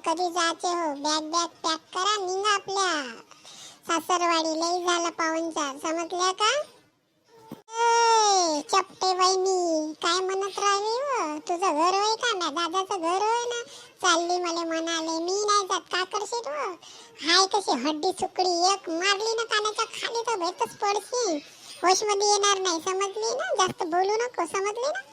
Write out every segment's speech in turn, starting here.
कधी जायचे हो? बॅग बॅग पॅक करा, निघा आपल्या सासरवाडी. लई झालं पाहुणचार, समजल्या का? चपटे वहिनी काय म्हणत राहिली हो? तुझं घर होय का? ना दादाचं घर होय ना? चालली मला म्हणाले, मी नाही जात. का करशील हो? हाय कशी हड्डी सुकडी, एक मारली ना कानाच्या खाली तर भेटच पडशील. होश मध्ये येणार नाही, समजली ना? जास्त बोलू नको, समजली ना?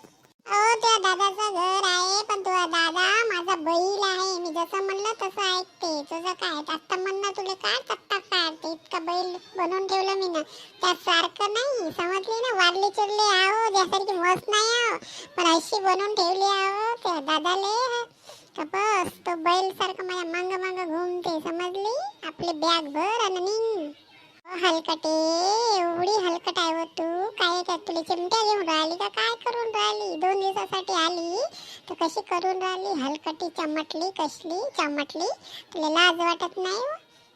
अहो त्या दादाचं घर आहे, पण तुझा दादा माझा बैल आहे. मी जसं म्हणलं तसं ऐकते. तुझं काय आता म्हणणं, तुला काय तत्ता काढते? इतका बैल बनवून ठेवलं मी ना, त्यासारखं नाही, समजली ना? वारली चिरली आहो, त्यासारखी मस्त नाही आहो, पण अशी बनवून ठेवली आहो त्या दादाले का बस तो बैल सारखं माझ्या मांग मांग घुमते, समजली? आपली बॅग भर आणि निघ. हलकटे, एवढी हलकट आहे तू. काय काय तुला चिमट्या घेऊन राहिली का? काय करून राहिली? 2 दिवसासाठी आली तर कशी करून राहिली? हलकटी चमटली, कसली चमटली. तुला लाज वाटत नाही?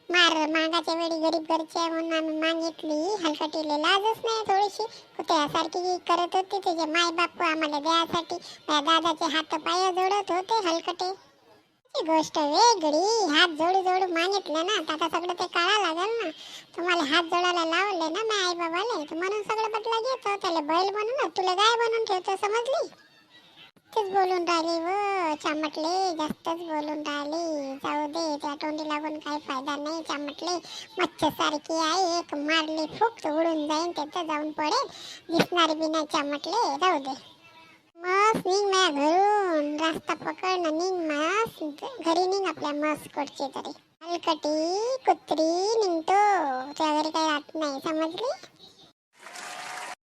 मार मागाच्या वेळी गरीब घरची म्हणून आम्ही मागितली. हलकटीला लाजच नाही थोडीशी? कुत्र्यासारखी करत होती तुझे माय बापू आम्हाला द्यासाठी. दादाचे हात पाय जोडत होते हलकटे. ती गोष्ट वेगळी. हात जोडू जोडू मागितलं ना, आता सगळं ते काढा लागेल ना. तुम्हाला हात जोडायला लावले ना मी आई बाबाले, म्हणून सगळं बदला घेतो. त्याला बैल बनून तुला गाय बनवून ठेवतो, समजली? तेच बोलून राहिली व चामटले, जास्तच बोलून राहिली. जाऊ दे, त्या तोंडी लागून काही फायदा नाही. चामटले मच्छर सारखी आहे, एक मारली फुक उडून जाईन, त्याचं जाऊन पडेल, दिसणार बी नाही. चामटले जाऊ दे. मस्त निघ माझ्या घरून, रस्ता पकड ना, निघ मस्त घरी निघ आपल्या मस्त कडचे तरी. हलकटी कुत्री निघतो, त्या घरी काही राहत नाही, समजली?